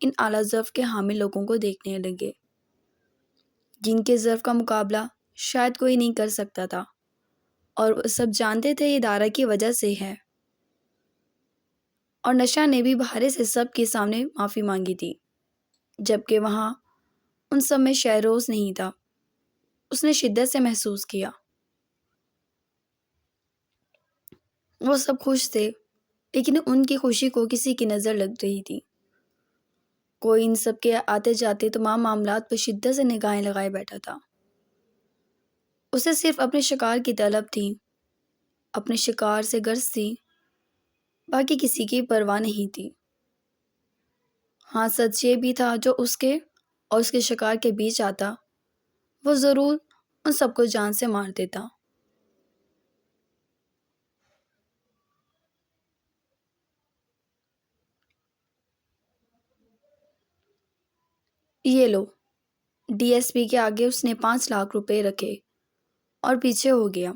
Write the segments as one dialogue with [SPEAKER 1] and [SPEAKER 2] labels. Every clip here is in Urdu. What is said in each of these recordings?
[SPEAKER 1] ان اعلیٰ ظرف کے حامل لوگوں کو دیکھنے لگے، جن کے ظرف کا مقابلہ شاید کوئی نہیں کر سکتا تھا، اور وہ سب جانتے تھے یہ دارا کی وجہ سے ہے۔ اور نشا نے بھی بہارے سے سب کے سامنے معافی مانگی تھی، جبکہ وہاں ان سب میں شہروز نہیں تھا۔ اس نے شدت سے محسوس کیا۔ وہ سب خوش تھے، لیکن ان کی خوشی کو کسی کی نظر لگ رہی تھی۔ کوئی ان سب کے آتے جاتے تمام معاملات پر شدت سے نگاہیں لگائے بیٹھا تھا۔ اسے صرف اپنے شکار کی طلب تھی، اپنے شکار سے غرض تھی، باقی کسی کی پرواہ نہیں تھی۔ ہاں، سچ یہ بھی تھا جو اس کے اور اس کے شکار کے بیچ آتا، وہ ضرور ان سب کو جان سے مار دیتا۔ یہ لو، ڈی ایس پی کے آگے اس نے 5 لاکھ روپے رکھے اور پیچھے ہو گیا۔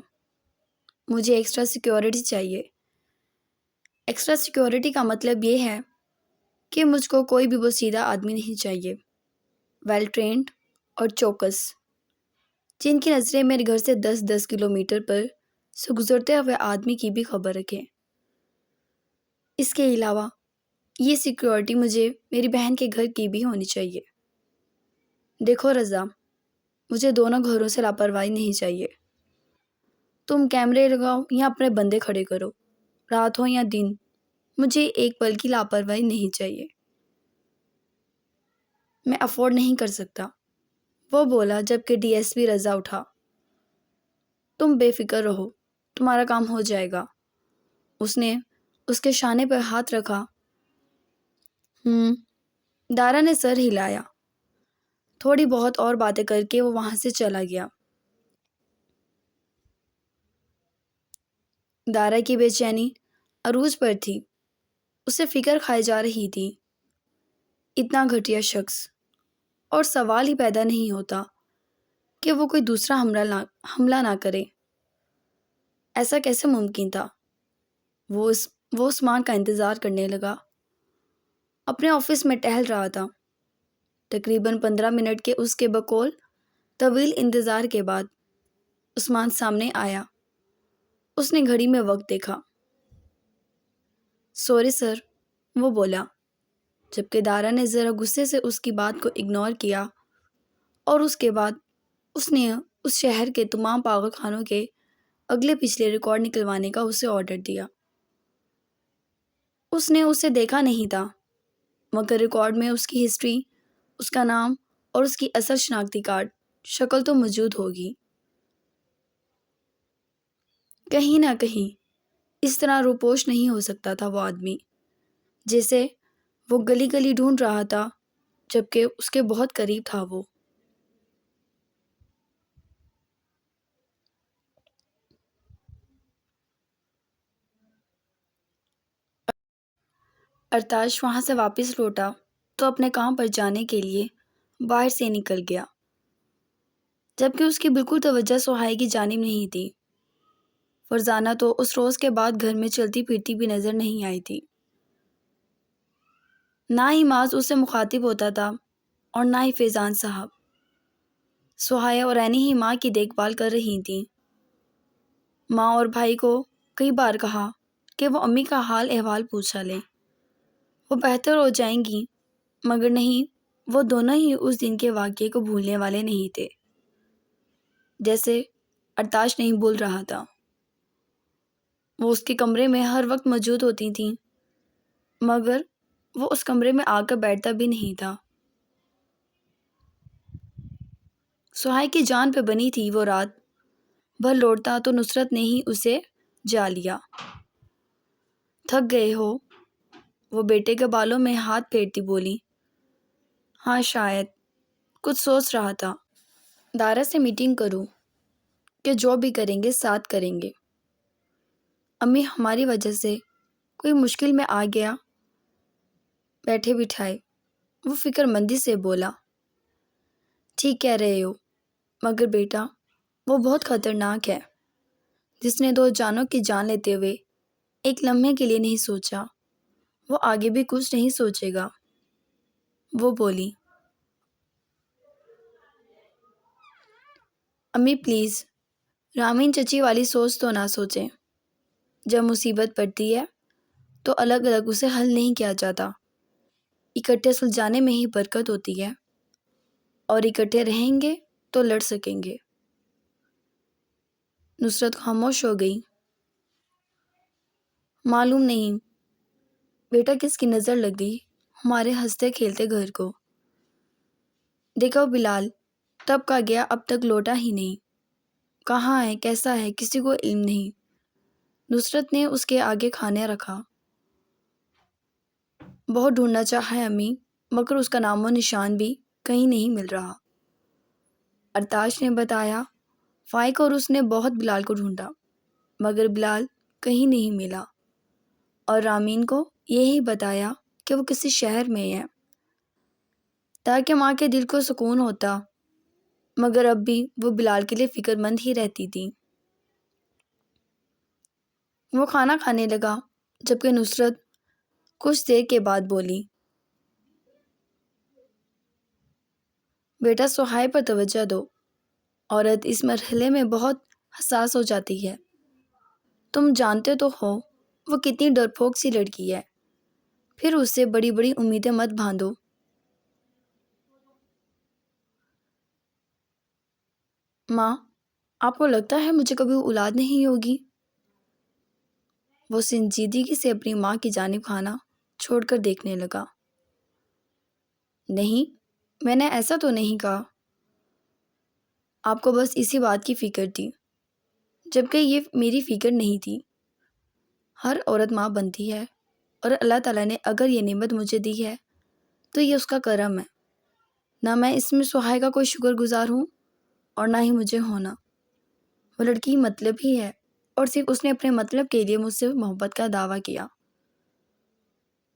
[SPEAKER 1] مجھے ایکسٹرا سیکیورٹی چاہیے۔ ایکسٹرا سیکیورٹی کا مطلب یہ ہے کہ مجھ کو کوئی بھی بوسیدہ آدمی نہیں چاہیے، ویل ٹرینڈ اور چوکس، جن کی نظریں میرے گھر سے 10-10 کلومیٹر پر سے گزرتے ہوئے آدمی کی بھی خبر رکھیں۔ اس کے علاوہ یہ سیکیورٹی مجھے میری بہن کے گھر کی بھی ہونی چاہیے۔ دیکھو رضا، مجھے دونوں گھروں سے لاپرواہی نہیں چاہیے۔ تم کیمرے لگاؤ یا اپنے بندے کھڑے کرو، رات ہو یا دن، مجھے ایک پل کی لاپرواہی نہیں چاہیے۔ میں افورڈ نہیں کر سکتا، وہ بولا جبکہ ڈی ایس پی رضا اٹھا۔ تم بے فکر رہو، تمہارا کام ہو جائے گا۔ اس نے اس کے شانے پر ہاتھ رکھا۔ دارا نے سر ہلایا۔ تھوڑی بہت اور باتیں کر کے وہ وہاں سے چلا گیا۔ دارا کی بے چینی عروج پر تھی، اسے فکر کھائی جا رہی تھی۔ اتنا گھٹیا شخص، اور سوال ہی پیدا نہیں ہوتا کہ وہ کوئی دوسرا حملہ نہ کرے۔ ایسا کیسے ممکن تھا؟ وہ عثمان کا انتظار کرنے لگا۔ اپنے آفس میں ٹہل رہا تھا۔ تقریباً 15 منٹ کے اس کے بقول طویل انتظار کے بعد عثمان سامنے آیا۔ اس نے گھڑی میں وقت دیکھا۔ سوری سر، وہ بولا، جبکہ دارا نے ذرا غصے سے اس کی بات کو اگنور کیا، اور اس کے بعد اس نے اس شہر کے تمام پاگل خانوں کے اگلے پچھلے ریکارڈ نکلوانے کا اسے آرڈر دیا۔ اس نے اسے دیکھا نہیں تھا، مگر ریکارڈ میں اس کی ہسٹری، اس کا نام اور اس کی اصل شناختی کارڈ شکل تو موجود ہوگی۔ کہیں نہ کہیں اس طرح روپوش نہیں ہو سکتا تھا وہ آدمی، جیسے وہ گلی گلی ڈھونڈ رہا تھا، جبکہ اس کے بہت قریب تھا وہ۔ ارتاش وہاں سے واپس لوٹا تو اپنے کام پر جانے کے لیے باہر سے نکل گیا، جبکہ اس کی بالکل توجہ سہائی کی جانب نہیں تھی۔ فرزانہ تو اس روز کے بعد گھر میں چلتی پھرتی بھی نظر نہیں آئی تھی۔ نہ ہی معاذ اس سے مخاطب ہوتا تھا اور نہ ہی فیضان صاحب۔ سہایا اور عینی ہی ماں کی دیکھ بھال کر رہی تھیں۔ ماں اور بھائی کو کئی بار کہا کہ وہ امی کا حال احوال پوچھا لیں، وہ بہتر ہو جائیں گی، مگر نہیں، وہ دونوں ہی اس دن کے واقعے کو بھولنے والے نہیں تھے، جیسے ارتاش نہیں بھول رہا تھا۔ وہ اس کے کمرے میں ہر وقت موجود ہوتی تھیں، مگر وہ اس کمرے میں آ کر بیٹھتا بھی نہیں تھا۔ سہائی کی جان پہ بنی تھی وہ رات بھر لوٹتا تو نصرت نے ہی اسے جا لیا۔ تھک گئے ہو؟ وہ بیٹے کے بالوں میں ہاتھ پھیرتی بولی۔ ہاں شاید، کچھ سوچ رہا تھا۔ دارا سے میٹنگ کروں کہ جو بھی کریں گے ساتھ کریں گے۔ امی ہماری وجہ سے کوئی مشکل میں آ گیا؟ بیٹھے بٹھائے وہ فکر مندی سے بولا۔ ٹھیک کہہ رہے ہو، مگر بیٹا وہ بہت خطرناک ہے۔ جس نے 2 جانوں کی جان لیتے ہوئے ایک لمحے کے لیے نہیں سوچا، وہ آگے بھی کچھ نہیں سوچے گا۔ وہ بولی، امی پلیز، رامین چچی والی سوچ تو نہ سوچیں۔ جب مصیبت پڑتی ہے تو الگ الگ اسے حل نہیں کیا جاتا، اکٹھے سلجھانے میں ہی برکت ہوتی ہے، اور اکٹھے رہیں گے تو لڑ سکیں گے۔ نصرت خاموش ہو گئی۔ معلوم نہیں بیٹا کس کی نظر لگ گئی ہمارے ہنستے کھیلتے گھر کو۔ دیکھو بلال تب کا گیا اب تک لوٹا ہی نہیں، کہاں ہے کیسا ہے کسی کو علم نہیں۔ نصرت نے اس کے آگے کھانا رکھا۔ بہت ڈھونڈنا چاہا ہے امی، مگر اس کا نام و نشان بھی کہیں نہیں مل رہا۔ ارتاش نے بتایا، فائق اور اس نے بہت بلال کو ڈھونڈا مگر بلال کہیں نہیں ملا، اور رامین کو یہی بتایا کہ وہ کسی شہر میں ہے، تاکہ ماں کے دل کو سکون ہوتا، مگر اب بھی وہ بلال کے لیے فکر مند ہی رہتی تھی۔ وہ کھانا کھانے لگا، جبکہ نصرت کچھ دیر کے بعد بولی، بیٹا سہائے پر توجہ دو، عورت اس مرحلے میں بہت حساس ہو جاتی ہے۔ تم جانتے تو ہو وہ کتنی ڈرپوک سی لڑکی ہے، پھر اس سے بڑی بڑی امیدیں مت باندھو۔ ماں، آپ کو لگتا ہے مجھے کبھی اولاد نہیں ہوگی؟ وہ سنجیدگی سے اپنی ماں کی جانب کھانا چھوڑ کر دیکھنے لگا۔ نہیں، میں نے ایسا تو نہیں کہا، آپ کو بس اسی بات کی فکر تھی، جبکہ یہ میری فکر نہیں تھی۔ ہر عورت ماں بنتی ہے، اور اللہ تعالیٰ نے اگر یہ نعمت مجھے دی ہے تو یہ اس کا کرم ہے، نہ میں اس میں سہائے کا کوئی شکر گزار ہوں اور نہ ہی مجھے ہونا۔ وہ لڑکی مطلب ہی ہے، اور صرف اس نے اپنے مطلب کے لیے مجھ سے محبت کا دعویٰ کیا۔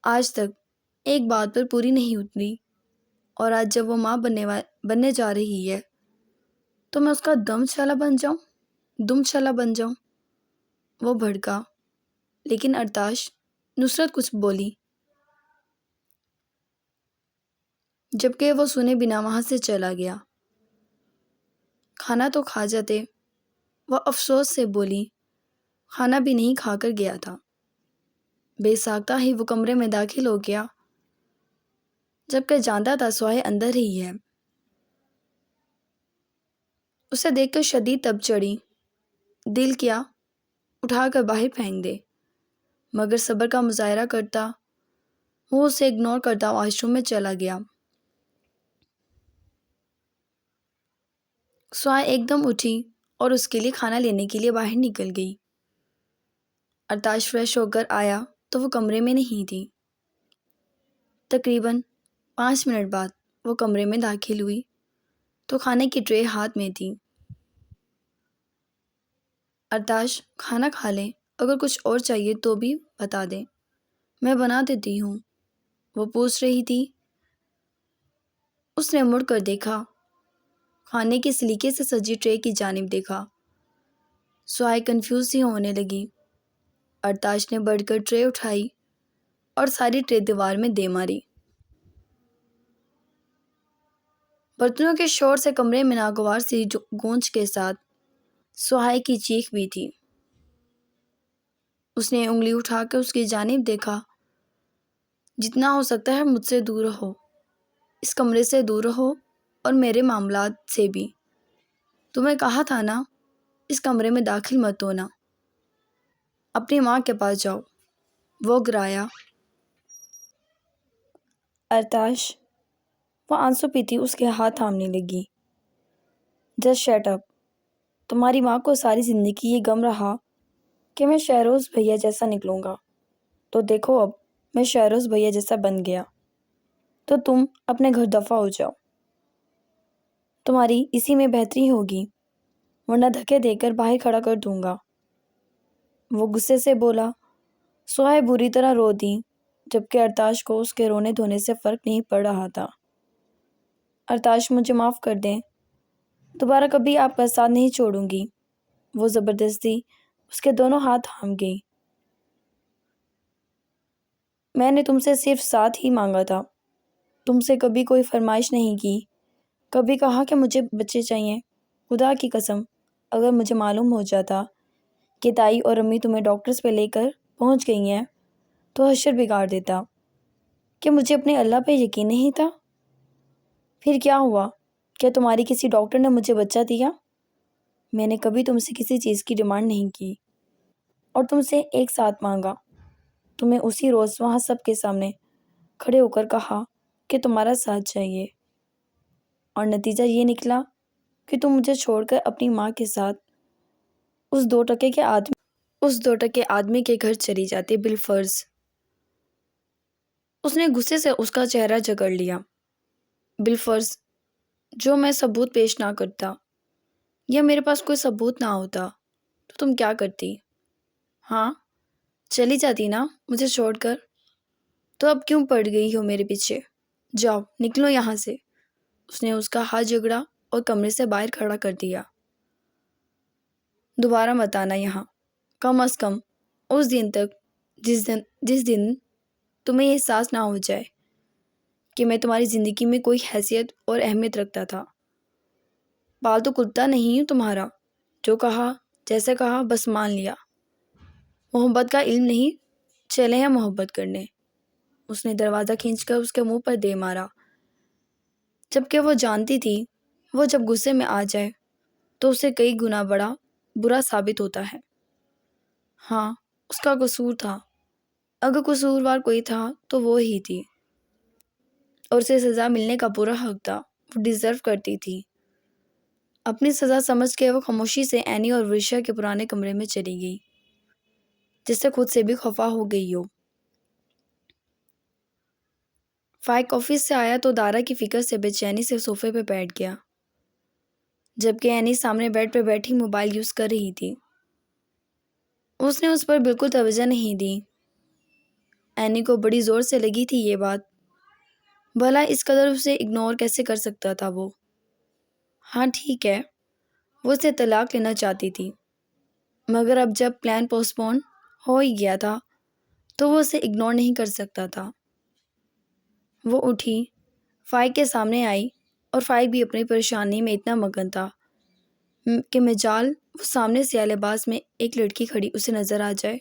[SPEAKER 1] آج تک ایک بات پر پوری نہیں اتری، اور آج جب وہ ماں بننے جا رہی ہے تو میں اس کا دم چھالا بن جاؤں۔ وہ بھڑکا، لیکن ارتاش نصرت کچھ بولی، جبکہ وہ سنے بنا وہاں سے چلا گیا۔ کھانا تو کھا جاتے، وہ افسوس سے بولی، کھانا بھی نہیں کھا کر گیا تھا۔ بے ساختہ ہی وہ کمرے میں داخل ہو گیا، جبکہ جانتا تھا سہائے اندر ہی ہے۔ اسے دیکھ کر شدید تب چڑھی، دل کیا اٹھا کر باہر پھینک دے، مگر صبر کا مظاہرہ کرتا وہ اسے اگنور کرتا واش روم میں چلا گیا۔ سہائے ایک دم اٹھی اور اس کے لیے کھانا لینے کے لیے باہر نکل گئی۔ ارتاش فریش ہو کر آیا تو وہ کمرے میں نہیں تھی۔ تقریباً 5 منٹ بعد وہ کمرے میں داخل ہوئی تو کھانے کی ٹرے ہاتھ میں تھی۔ ارتاش کھانا کھا لیں، اگر کچھ اور چاہیے تو بھی بتا دیں، میں بنا دیتی ہوں، وہ پوچھ رہی تھی۔ اس نے مڑ کر دیکھا، کھانے کے سلیقے سے سجی ٹرے کی جانب دیکھا۔ سہائے کنفیوز سی ہونے لگی۔ ارتاش نے بڑھ کر ٹرے اٹھائی اور ساری ٹرے دیوار میں دے ماری۔ برتنوں کے شور سے کمرے میں ناگوار سی گونج کے ساتھ سہائے کی چیخ بھی تھی۔ اس نے انگلی اٹھا کر اس کی جانب دیکھا۔ جتنا ہو سکتا ہے مجھ سے دور رہو، اس کمرے سے دور رہو اور میرے معاملات سے بھی۔ تمہیں کہا تھا نا اس کمرے میں داخل مت ہونا، اپنی ماں کے پاس جاؤ، وہ گرایا۔ ارتاش، وہ آنسو پیتی اس کے ہاتھ تھامنے لگی۔ جسٹ شٹ اپ، تمہاری ماں کو ساری زندگی یہ غم رہا کہ میں شہروز بھیا جیسا نکلوں گا، تو دیکھو اب میں شہروز بھیا جیسا بن گیا، تو تم اپنے گھر دفع ہو جاؤ، تمہاری اسی میں بہتری ہوگی، ورنہ دھکے دے کر باہر کھڑا کر دوں گا۔ وہ غصے سے بولا۔ سہائے بری طرح رو دی، جبکہ ارتاش کو اس کے رونے دھونے سے فرق نہیں پڑ رہا تھا۔ ارتاش، مجھے معاف کر دیں، دوبارہ کبھی آپ کا ساتھ نہیں چھوڑوں گی، وہ زبردستی اس کے دونوں ہاتھ تھام گئی۔ میں نے تم سے صرف ساتھ ہی مانگا تھا، تم سے کبھی کوئی فرمائش نہیں کی، کبھی کہا کہ مجھے بچے چاہیے۔ خدا کی قسم، اگر مجھے معلوم ہو جاتا کہ تائی اور امی تمہیں ڈاکٹرز پہ لے کر پہنچ گئی ہیں تو حشر بگاڑ دیتا۔ کہ مجھے اپنے اللہ پہ یقین نہیں تھا؟ پھر کیا ہوا؟ کیا تمہاری کسی ڈاکٹر نے مجھے بچہ دیا؟ میں نے کبھی تم سے کسی چیز کی ڈیمانڈ نہیں کی اور تم سے ایک ساتھ مانگا۔ تمہیں اسی روز وہاں سب کے سامنے کھڑے ہو کر کہا کہ تمہارا ساتھ چاہیے، اور نتیجہ یہ نکلا کہ تم مجھے چھوڑ کر اپنی ماں کے ساتھ اس 2 ٹکے آدمی کے گھر چلی جاتی بالفرض۔ اس نے غصے سے اس کا چہرہ جگڑ لیا۔ بالفرض جو میں ثبوت پیش نہ کرتا یا میرے پاس کوئی ثبوت نہ ہوتا تو تم کیا کرتی؟ ہاں، چلی جاتی نا مجھے چھوڑ کر؟ تو اب کیوں پڑ گئی ہو میرے پیچھے؟ جاؤ نکلو یہاں سے۔ اس نے اس کا ہاتھ جگڑا اور کمرے سے باہر کھڑا کر دیا۔ دوبارہ مت آنا یہاں، کم از کم اس دن تک جس دن تمہیں یہ احساس نہ ہو جائے کہ میں تمہاری زندگی میں کوئی حیثیت اور اہمیت رکھتا تھا۔ پالتو کتا نہیں ہوں تمہارا، جو کہا جیسے کہا بس مان لیا۔ محبت کا علم نہیں، چلے ہیں محبت کرنے۔ اس نے دروازہ کھینچ کر اس کے منہ پر دے مارا، جبکہ وہ جانتی تھی وہ جب غصے میں آ جائے تو اسے کئی گنا برا ثابت ہوتا ہے۔ ہاں، اس کا قصور تھا، اگر قصوروار کوئی تھا تو وہ ہی تھی، اور اسے سزا ملنے کا پورا حق تھا، وہ ڈیزرو کرتی تھی۔ اپنی سزا سمجھ کے وہ خاموشی سے اینی اور ورشا کے پرانے کمرے میں چلی گئی، جس سے خود سے بھی خفا ہو گئی ہو۔ فائق آفس سے آیا تو دارا کی فکر سے بے چینی سے صوفے پہ بیٹھ گیا، جبکہ اینی سامنے بیڈ پہ بیٹھی موبائل یوز کر رہی تھی۔ اس نے اس پر بالکل توجہ نہیں دی۔ اینی کو بڑی زور سے لگی تھی یہ بات، بھلا اس قدر اسے اگنور کیسے کر سکتا تھا وہ؟ ہاں ٹھیک ہے، وہ اسے طلاق لینا چاہتی تھی، مگر اب جب پلان پوسٹ پون ہو ہی گیا تھا تو وہ اسے اگنور نہیں کر سکتا تھا۔ وہ اٹھی، فائق کے سامنے آئی، اور فائق بھی اپنی پریشانی میں اتنا مگن تھا کہ مجال وہ سامنے سیاہ لباس میں ایک لڑکی کھڑی اسے نظر آ جائے۔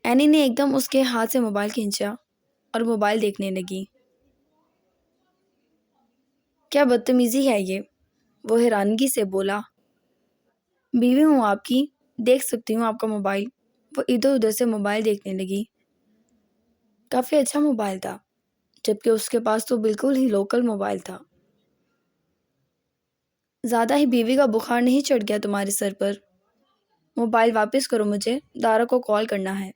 [SPEAKER 1] اینی نے ایک دم اس کے ہاتھ سے موبائل کھینچا اور موبائل دیکھنے لگی۔ کیا بدتمیزی ہے یہ؟ وہ حیرانگی سے بولا۔ بیوی ہوں آپ کی، دیکھ سکتی ہوں آپ کا موبائل۔ وہ ادھر ادھر سے موبائل دیکھنے لگی۔ کافی اچھا موبائل تھا، جبکہ اس کے پاس تو بالکل ہی لوکل موبائل تھا۔ زیادہ ہی بیوی کا بخار نہیں چڑھ گیا تمہارے سر پر؟ موبائل واپس کرو، مجھے دارا کو کال کرنا ہے۔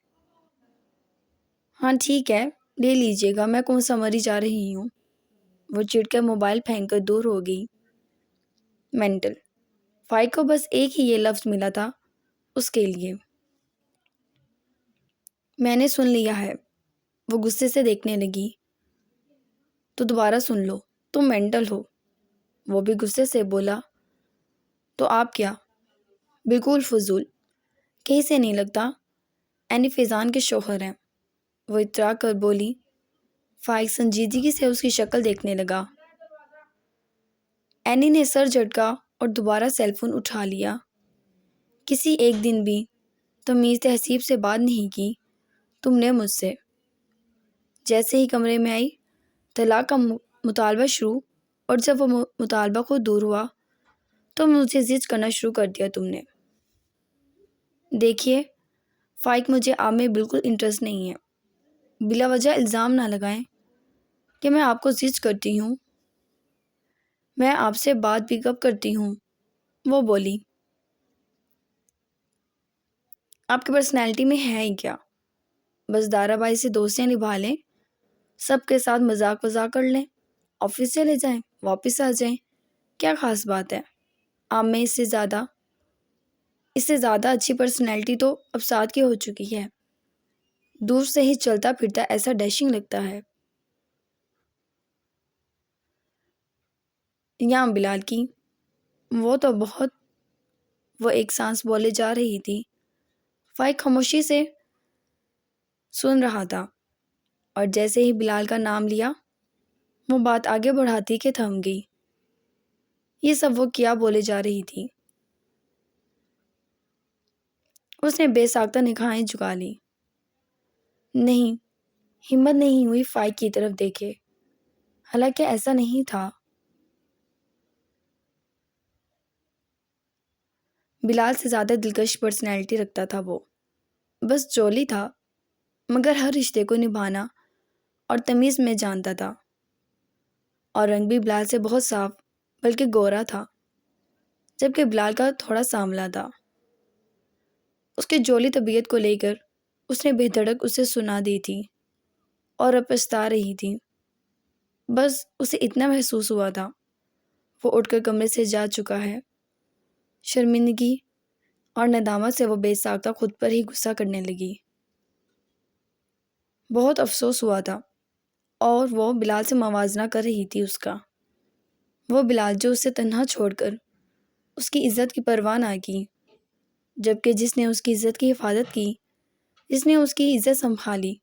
[SPEAKER 1] ہاں ٹھیک ہے، لے لیجیے گا، میں کون سا مری جا رہی ہوں۔ وہ چڑھ کر موبائل پھینک کر دور ہو گئی۔ مینٹل۔ فائق کو بس ایک ہی یہ لفظ ملا تھا اس کے لیے۔ میں نے سن لیا ہے۔ وہ غصے سے دیکھنے لگی۔ تو دوبارہ سن لو، تم مینٹل ہو۔ وہ بھی غصے سے بولا۔ تو آپ کیا؟ بالکل فضول، کہیں سے نہیں لگتا اینی فیضان کے شوہر ہیں۔ وہ اترا کر بولی۔ فائق سنجیدگی سے اس کی شکل دیکھنے لگا۔ اینی نے سر جھٹکا اور دوبارہ سیل فون اٹھا لیا۔ کسی ایک دن بھی تمیز تہذیب سے بات نہیں کی تم نے مجھ سے۔ جیسے ہی کمرے میں آئی، طلاق کا مطالبہ شروع، اور جب وہ مطالبہ کو دور ہوا تو مجھے ضد کرنا شروع کر دیا تم نے۔ دیکھیے فائق، مجھے آپ میں بالکل انٹرسٹ نہیں ہے۔ بلا وجہ الزام نہ لگائیں کہ میں آپ کو ضد کرتی ہوں۔ میں آپ سے بات بھی کب کرتی ہوں؟ وہ بولی۔ آپ کی پرسنالٹی میں ہے ہی کیا؟ بس دارا بھائی سے دوستیاں نبھا لیں، سب کے ساتھ مذاق کر لیں، آفس چلے جائیں، واپس آ جائیں، کیا خاص بات ہے؟ آپ میں اس سے زیادہ اچھی پرسنالٹی تو اب ساتھ کی ہو چکی ہے۔ دور سے ہی چلتا پھرتا ایسا ڈیشنگ لگتا ہے۔ یہاں بلال کی، وہ ایک سانس بولے جا رہی تھی۔ فائق خاموشی سے سن رہا تھا، اور جیسے ہی بلال کا نام لیا وہ بات آگے بڑھاتی کہ تھم گئی۔ یہ سب وہ کیا بولے جا رہی تھی؟ اس نے بے ساختہ نگاہیں جھکا لی۔ نہیں، ہمت نہیں ہوئی فائق کی طرف دیکھے، حالانکہ ایسا نہیں تھا۔ بلال سے زیادہ دلکش پرسنالٹی رکھتا تھا وہ، بس جولی تھا، مگر ہر رشتے کو نبھانا اور تمیز میں جانتا تھا، اور رنگ بھی بلال سے بہت صاف بلکہ گورا تھا، جبکہ بلال کا تھوڑا سانولا تھا۔ اس کے جولی طبیعت کو لے کر اس نے بے دھڑک اسے سنا دی تھی اور اب پچھتا رہی تھی۔ بس اسے اتنا محسوس ہوا تھا وہ اٹھ کر کمرے سے جا چکا ہے۔ شرمندگی اور ندامت سے وہ بے ساختہ خود پر ہی غصہ کرنے لگی۔ بہت افسوس ہوا تھا اور وہ بلال سے موازنہ کر رہی تھی اس کا، وہ بلال جو اسے تنہا چھوڑ کر اس کی عزت کی پرواہ نہ کی، جبکہ جس نے اس کی عزت کی حفاظت کی، جس نے اس کی عزت سنبھالی،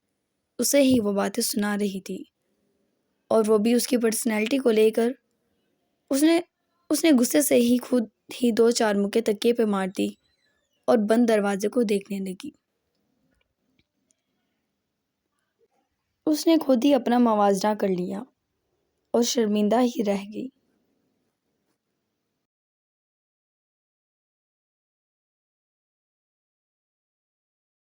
[SPEAKER 1] اسے ہی وہ باتیں سنا رہی تھی، اور وہ بھی اس کی پرسنالٹی کو لے کر۔ اس نے غصے سے ہی خود ہی 2-4 مکے تکیے پہ مار دی اور بند دروازے کو دیکھنے لگی۔ اس نے خود ہی اپنا موازنہ کر لیا اور شرمندہ ہی رہ گئی۔